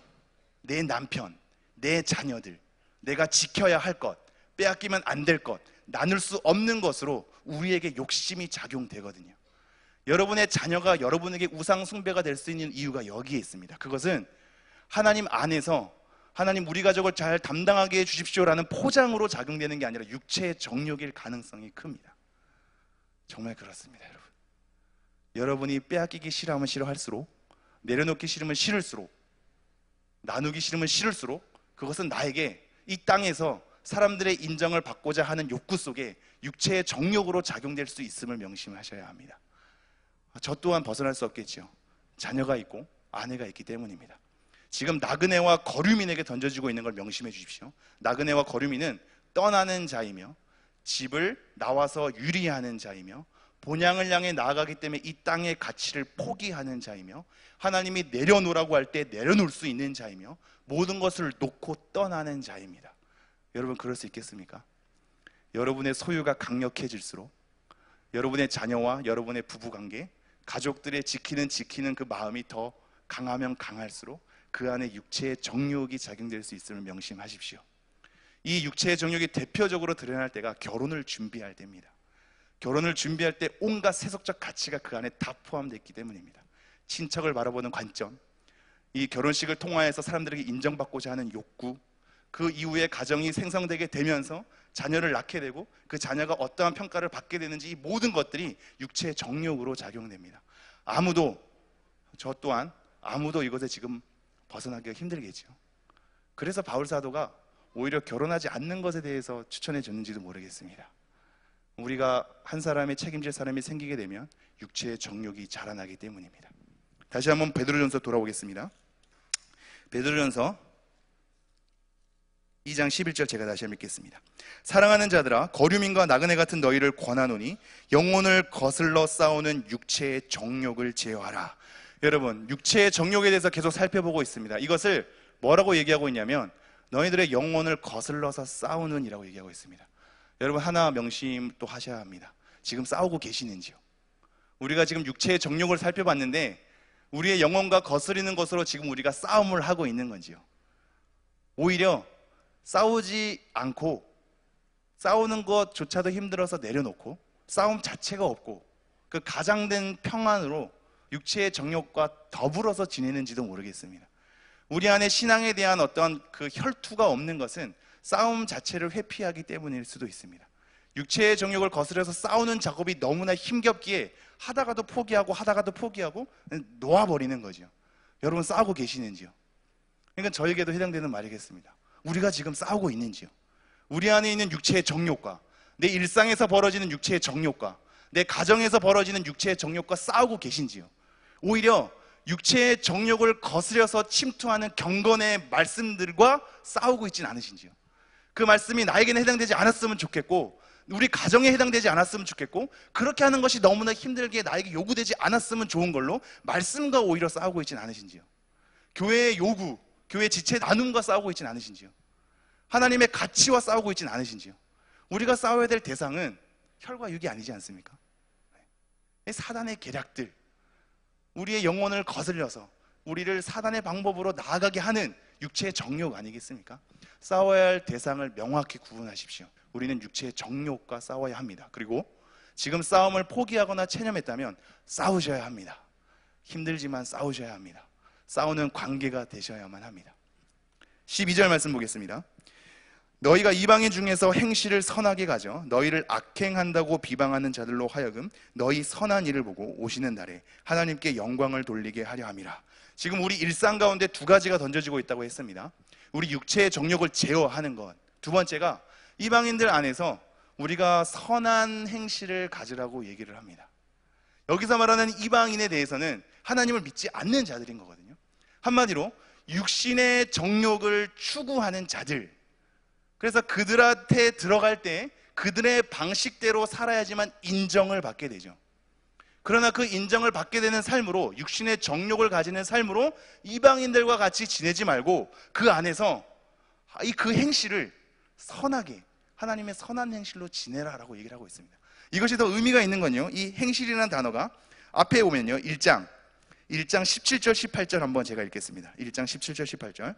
내 남편, 내 자녀들, 내가 지켜야 할 것, 빼앗기면 안 될 것, 나눌 수 없는 것으로 우리에게 욕심이 작용되거든요. 여러분의 자녀가 여러분에게 우상 숭배가 될 수 있는 이유가 여기에 있습니다. 그것은 하나님 안에서 하나님 우리 가족을 잘 담당하게 해주십시오라는 포장으로 작용되는 게 아니라 육체의 정욕일 가능성이 큽니다. 정말 그렇습니다. 여러분, 여러분이 빼앗기기 싫어하면 싫어할수록, 내려놓기 싫으면 싫을수록, 나누기 싫으면 싫을수록 그것은 나에게 이 땅에서 사람들의 인정을 받고자 하는 욕구 속에 육체의 정욕으로 작용될 수 있음을 명심하셔야 합니다. 저 또한 벗어날 수 없겠죠. 자녀가 있고 아내가 있기 때문입니다. 지금 나그네와 거류민에게 던져지고 있는 걸 명심해 주십시오. 나그네와 거류민은 떠나는 자이며 집을 나와서 유리하는 자이며 본향을 향해 나아가기 때문에 이 땅의 가치를 포기하는 자이며 하나님이 내려놓으라고 할 때 내려놓을 수 있는 자이며 모든 것을 놓고 떠나는 자입니다. 여러분, 그럴 수 있겠습니까? 여러분의 소유가 강력해질수록 여러분의 자녀와 여러분의 부부관계, 가족들의 지키는 그 마음이 더 강하면 강할수록 그 안에 육체의 정욕이 작용될 수 있음을 명심하십시오. 이 육체의 정욕이 대표적으로 드러날 때가 결혼을 준비할 때입니다. 결혼을 준비할 때 온갖 세속적 가치가 그 안에 다 포함되어 있기 때문입니다. 친척을 바라보는 관점, 이 결혼식을 통하여서 사람들에게 인정받고자 하는 욕구, 그 이후에 가정이 생성되게 되면서 자녀를 낳게 되고 그 자녀가 어떠한 평가를 받게 되는지 이 모든 것들이 육체의 정욕으로 작용됩니다. 저 또한 아무도 이것에 지금 벗어나기가 힘들겠죠. 그래서 바울 사도가 오히려 결혼하지 않는 것에 대해서 추천해 줬는지도 모르겠습니다. 우리가 한 사람의 책임질 사람이 생기게 되면 육체의 정욕이 자라나기 때문입니다. 다시 한번 베드로전서 돌아오겠습니다. 베드로전서 2장 11절 제가 다시 한번 읽겠습니다. 사랑하는 자들아, 거류민과 나그네 같은 너희를 권하노니 영혼을 거슬러 싸우는 육체의 정욕을 제어하라. 여러분, 육체의 정욕에 대해서 계속 살펴보고 있습니다. 이것을 뭐라고 얘기하고 있냐면 너희들의 영혼을 거슬러서 싸우는 이라고 얘기하고 있습니다. 여러분, 하나 명심 또 하셔야 합니다. 지금 싸우고 계시는지요? 우리가 지금 육체의 정욕을 살펴봤는데 우리의 영혼과 거스리는 것으로 지금 우리가 싸움을 하고 있는 건지요? 오히려 싸우지 않고 싸우는 것조차도 힘들어서 내려놓고 싸움 자체가 없고 그 가장된 평안으로 육체의 정욕과 더불어서 지내는지도 모르겠습니다. 우리 안에 신앙에 대한 어떤 그 혈투가 없는 것은 싸움 자체를 회피하기 때문일 수도 있습니다. 육체의 정욕을 거스려서 싸우는 작업이 너무나 힘겹기에 하다가도 포기하고 놓아버리는 거죠. 여러분, 싸우고 계시는지요? 그러니까 저에게도 해당되는 말이겠습니다. 우리가 지금 싸우고 있는지요? 우리 안에 있는 육체의 정욕과 내 일상에서 벌어지는 육체의 정욕과 내 가정에서 벌어지는 육체의 정욕과 싸우고 계신지요? 오히려 육체의 정욕을 거스려서 침투하는 경건의 말씀들과 싸우고 있지는 않으신지요? 그 말씀이 나에게는 해당되지 않았으면 좋겠고 우리 가정에 해당되지 않았으면 좋겠고 그렇게 하는 것이 너무나 힘들게 나에게 요구되지 않았으면 좋은 걸로 말씀과 오히려 싸우고 있지는 않으신지요? 교회의 요구, 교회 지체 나눔과 싸우고 있지는 않으신지요? 하나님의 가치와 싸우고 있지는 않으신지요? 우리가 싸워야 될 대상은 혈과 육이 아니지 않습니까? 사단의 계략들, 우리의 영혼을 거슬려서 우리를 사단의 방법으로 나아가게 하는 육체의 정욕 아니겠습니까? 싸워야 할 대상을 명확히 구분하십시오. 우리는 육체의 정욕과 싸워야 합니다. 그리고 지금 싸움을 포기하거나 체념했다면 싸우셔야 합니다. 힘들지만 싸우셔야 합니다. 싸우는 관계가 되셔야만 합니다. 12절 말씀 보겠습니다. 너희가 이방인 중에서 행실을 선하게 가져 너희를 악행한다고 비방하는 자들로 하여금 너희 선한 일을 보고 오시는 날에 하나님께 영광을 돌리게 하려 함이라. 지금 우리 일상 가운데 두 가지가 던져지고 있다고 했습니다. 우리 육체의 정욕을 제어하는 것, 두 번째가 이방인들 안에서 우리가 선한 행실을 가지라고 얘기를 합니다. 여기서 말하는 이방인에 대해서는 하나님을 믿지 않는 자들인 거거든요. 한마디로 육신의 정욕을 추구하는 자들, 그래서 그들한테 들어갈 때 그들의 방식대로 살아야지만 인정을 받게 되죠. 그러나 그 인정을 받게 되는 삶으로, 육신의 정욕을 가지는 삶으로 이방인들과 같이 지내지 말고 그 안에서 그 행실을 선하게, 하나님의 선한 행실로 지내라라고 얘기를 하고 있습니다. 이것이 더 의미가 있는 건요, 이 행실이라는 단어가 앞에 보면요, 1장 17절 18절 한번 제가 읽겠습니다. 1장 17절 18절.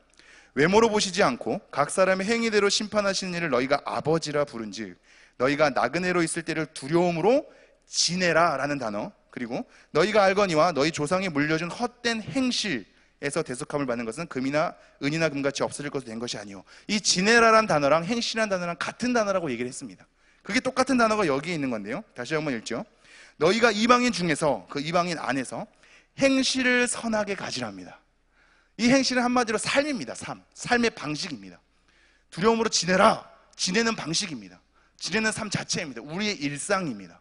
외모로 보시지 않고 각 사람의 행위대로 심판하시는 일을 너희가 아버지라 부른즉 너희가 나그네로 있을 때를 두려움으로 지내라 라는 단어, 그리고 너희가 알거니와 너희 조상이 물려준 헛된 행실에서 대속함을 받는 것은 금이나 은이나 금같이 없어질 것으로 된 것이 아니오. 이 지내라라는 단어랑 행실이라는 단어랑 같은 단어라고 얘기를 했습니다. 그게 똑같은 단어가 여기에 있는 건데요, 다시 한번 읽죠. 너희가 이방인 중에서, 그 이방인 안에서 행실을 선하게 가지랍니다. 이 행실은 한마디로 삶입니다. 삶의 방식입니다. 두려움으로 지내라, 지내는 방식입니다. 지내는 삶 자체입니다. 우리의 일상입니다.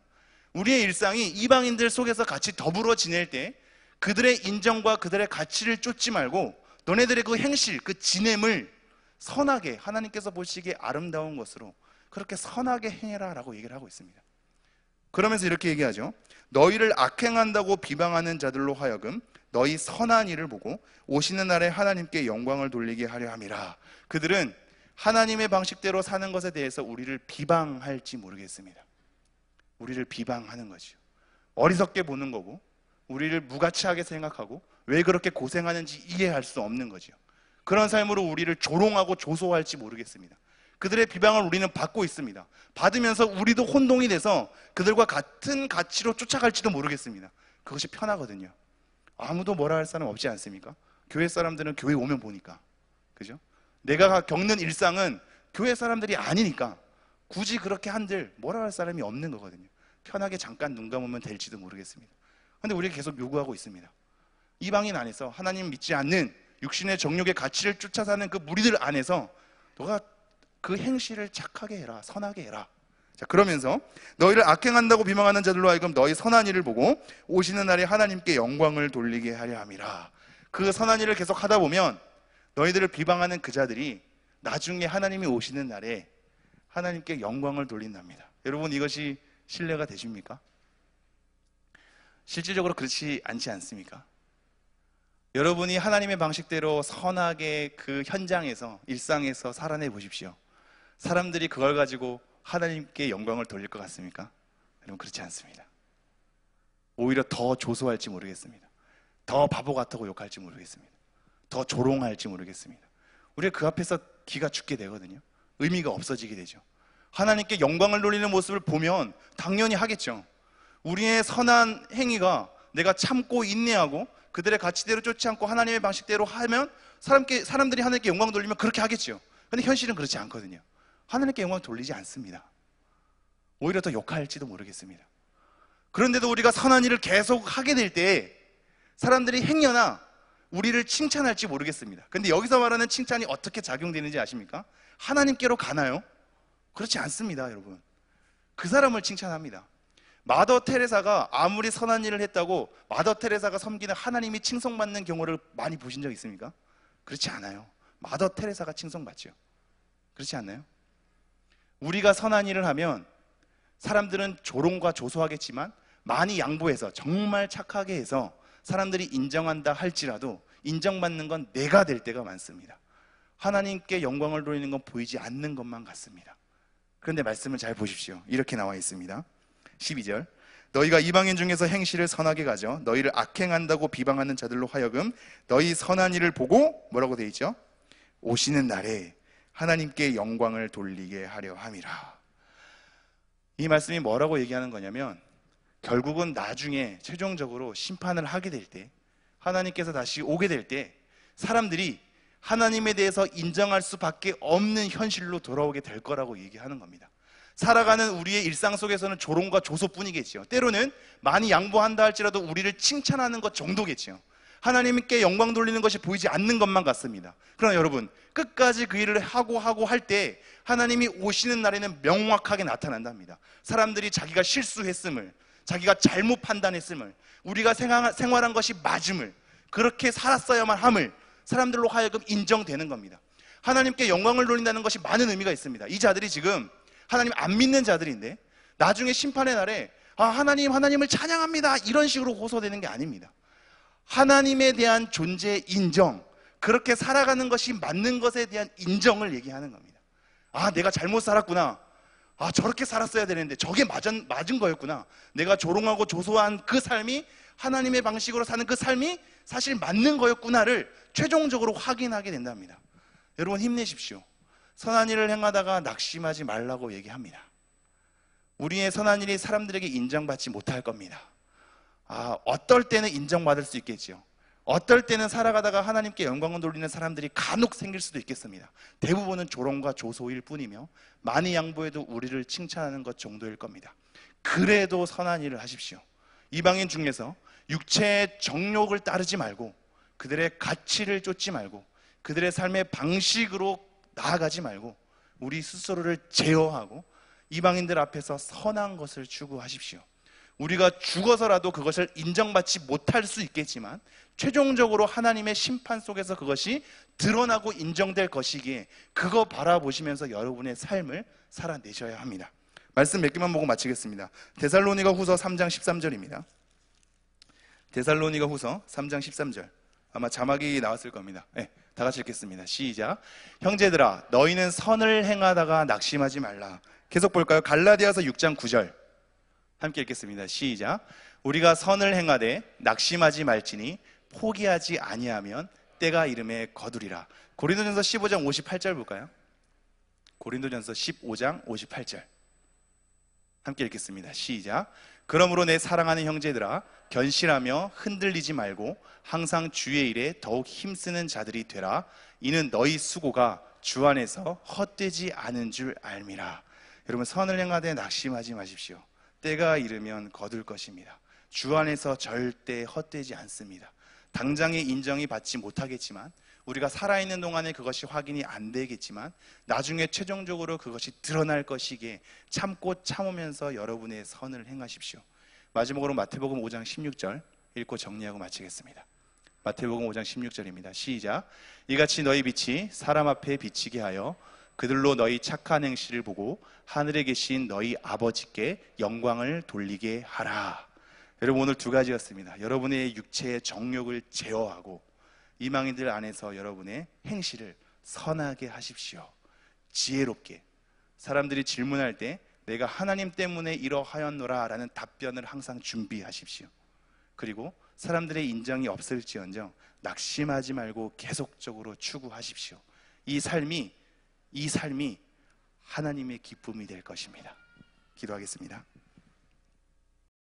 우리의 일상이 이방인들 속에서 같이 더불어 지낼 때 그들의 인정과 그들의 가치를 쫓지 말고 너네들의 그 행실, 그 지냄을 선하게, 하나님께서 보시기에 아름다운 것으로 그렇게 선하게 행해라 라고 얘기를 하고 있습니다. 그러면서 이렇게 얘기하죠. 너희를 악행한다고 비방하는 자들로 하여금 너희 선한 일을 보고 오시는 날에 하나님께 영광을 돌리게 하려 함이라. 그들은 하나님의 방식대로 사는 것에 대해서 우리를 비방할지 모르겠습니다. 우리를 비방하는 거죠. 어리석게 보는 거고, 우리를 무가치하게 생각하고 왜 그렇게 고생하는지 이해할 수 없는 거죠. 그런 삶으로 우리를 조롱하고 조소할지 모르겠습니다. 그들의 비방을 우리는 받고 있습니다. 받으면서 우리도 혼동이 돼서 그들과 같은 가치로 쫓아갈지도 모르겠습니다. 그것이 편하거든요. 아무도 뭐라 할 사람 없지 않습니까? 교회 사람들은 교회 오면 보니까, 그죠? 내가 겪는 일상은 교회 사람들이 아니니까 굳이 그렇게 한들 뭐라 할 사람이 없는 거거든요. 편하게 잠깐 눈 감으면 될지도 모르겠습니다. 그런데 우리가 계속 요구하고 있습니다. 이방인 안에서 하나님 믿지 않는 육신의 정욕의 가치를 쫓아 사는 그 무리들 안에서 너가 그 행실을 착하게 해라, 선하게 해라. 자, 그러면서 너희를 악행한다고 비방하는 자들로 하여금 너희 선한 일을 보고 오시는 날에 하나님께 영광을 돌리게 하려 함이라. 그 선한 일을 계속 하다 보면 너희들을 비방하는 그 자들이 나중에 하나님이 오시는 날에 하나님께 영광을 돌린답니다. 여러분, 이것이 신뢰가 되십니까? 실질적으로 그렇지 않지 않습니까? 여러분이 하나님의 방식대로 선하게 그 현장에서, 일상에서 살아내 보십시오. 사람들이 그걸 가지고 하나님께 영광을 돌릴 것 같습니까? 여러분, 그렇지 않습니다. 오히려 더 조소할지 모르겠습니다. 더 바보 같다고 욕할지 모르겠습니다. 더 조롱할지 모르겠습니다. 우리가 그 앞에서 기가 죽게 되거든요. 의미가 없어지게 되죠. 하나님께 영광을 돌리는 모습을 보면 당연히 하겠죠. 우리의 선한 행위가 내가 참고 인내하고 그들의 가치대로 쫓지 않고 하나님의 방식대로 하면 사람들이 하나님께 영광 돌리면 그렇게 하겠죠. 그런데 현실은 그렇지 않거든요. 하나님께 영광 돌리지 않습니다. 오히려 더 욕할지도 모르겠습니다. 그런데도 우리가 선한 일을 계속 하게 될 때 사람들이 행여나 우리를 칭찬할지 모르겠습니다. 그런데 여기서 말하는 칭찬이 어떻게 작용되는지 아십니까? 하나님께로 가나요? 그렇지 않습니다, 여러분. 그 사람을 칭찬합니다. 마더 테레사가 아무리 선한 일을 했다고 마더 테레사가 섬기는 하나님이 칭송받는 경우를 많이 보신 적 있습니까? 그렇지 않아요. 마더 테레사가 칭송받죠. 그렇지 않나요? 우리가 선한 일을 하면 사람들은 조롱과 조소하겠지만 많이 양보해서 정말 착하게 해서 사람들이 인정한다 할지라도 인정받는 건 내가 될 때가 많습니다. 하나님께 영광을 돌리는 건 보이지 않는 것만 같습니다. 그런데 말씀을 잘 보십시오. 이렇게 나와 있습니다. 12절, 너희가 이방인 중에서 행실을 선하게 가져 너희를 악행한다고 비방하는 자들로 하여금 너희 선한 일을 보고 뭐라고 돼 있죠? 오시는 날에 하나님께 영광을 돌리게 하려 함이라. 이 말씀이 뭐라고 얘기하는 거냐면 결국은 나중에 최종적으로 심판을 하게 될 때, 하나님께서 다시 오게 될 때 사람들이 하나님에 대해서 인정할 수밖에 없는 현실로 돌아오게 될 거라고 얘기하는 겁니다. 살아가는 우리의 일상 속에서는 조롱과 조소뿐이겠죠. 때로는 많이 양보한다 할지라도 우리를 칭찬하는 것 정도겠죠. 하나님께 영광 돌리는 것이 보이지 않는 것만 같습니다. 그러나 여러분, 끝까지 그 일을 하고 할 때 하나님이 오시는 날에는 명확하게 나타난답니다. 사람들이 자기가 실수했음을, 자기가 잘못 판단했음을, 우리가 생활한 것이 맞음을, 그렇게 살았어야만 함을 사람들로 하여금 인정되는 겁니다. 하나님께 영광을 돌린다는 것이 많은 의미가 있습니다. 이 자들이 지금 하나님 안 믿는 자들인데 나중에 심판의 날에 하나님을 찬양합니다 이런 식으로 호소되는 게 아닙니다. 하나님에 대한 존재의 인정, 그렇게 살아가는 것이 맞는 것에 대한 인정을 얘기하는 겁니다. 내가 잘못 살았구나. 저렇게 살았어야 되는데 저게 맞은 거였구나. 내가 조롱하고 조소한 그 삶이, 하나님의 방식으로 사는 그 삶이 사실 맞는 거였구나를 최종적으로 확인하게 된답니다. 여러분, 힘내십시오. 선한 일을 행하다가 낙심하지 말라고 얘기합니다. 우리의 선한 일이 사람들에게 인정받지 못할 겁니다. 어떨 때는 인정받을 수 있겠지요. 어떨 때는 살아가다가 하나님께 영광을 돌리는 사람들이 간혹 생길 수도 있겠습니다. 대부분은 조롱과 조소일 뿐이며 많이 양보해도 우리를 칭찬하는 것 정도일 겁니다. 그래도 선한 일을 하십시오. 이방인 중에서 육체의 정욕을 따르지 말고, 그들의 가치를 쫓지 말고, 그들의 삶의 방식으로 나아가지 말고, 우리 스스로를 제어하고 이방인들 앞에서 선한 것을 추구하십시오. 우리가 죽어서라도 그것을 인정받지 못할 수 있겠지만 최종적으로 하나님의 심판 속에서 그것이 드러나고 인정될 것이기에 그거 바라보시면서 여러분의 삶을 살아내셔야 합니다. 말씀 몇 개만 보고 마치겠습니다. 데살로니가 후서 3장 13절입니다. 데살로니가 후서 3장 13절. 아마 자막이 나왔을 겁니다. 네, 다 같이 읽겠습니다. 시작. 형제들아, 너희는 선을 행하다가 낙심하지 말라. 계속 볼까요? 갈라디아서 6장 9절. 함께 읽겠습니다. 시작. 우리가 선을 행하되 낙심하지 말지니 포기하지 아니하면 때가 이름에 거두리라. 고린도전서 15장 58절 볼까요? 고린도전서 15장 58절. 함께 읽겠습니다. 시작. 그러므로 내 사랑하는 형제들아, 견실하며 흔들리지 말고 항상 주의 일에 더욱 힘쓰는 자들이 되라. 이는 너희 수고가 주 안에서 헛되지 않은 줄 알미라. 여러분, 선을 행하되 낙심하지 마십시오. 때가 이르면 거둘 것입니다. 주 안에서 절대 헛되지 않습니다. 당장의 인정이 받지 못하겠지만, 우리가 살아있는 동안에 그것이 확인이 안 되겠지만 나중에 최종적으로 그것이 드러날 것이기에 참고 참으면서 여러분의 선을 행하십시오. 마지막으로 마태복음 5장 16절 읽고 정리하고 마치겠습니다. 마태복음 5장 16절입니다. 시작. 이같이 너희 빛이 사람 앞에 비치게 하여 그들로 너희 착한 행실을 보고 하늘에 계신 너희 아버지께 영광을 돌리게 하라. 여러분, 오늘 두 가지였습니다. 여러분의 육체의 정욕을 제어하고 이방인들 안에서 여러분의 행실을 선하게 하십시오. 지혜롭게. 사람들이 질문할 때 내가 하나님 때문에 이러하였노라 라는 답변을 항상 준비하십시오. 그리고 사람들의 인정이 없을지언정 낙심하지 말고 계속적으로 추구하십시오. 이 삶이 하나님의 기쁨이 될 것입니다. 기도하겠습니다.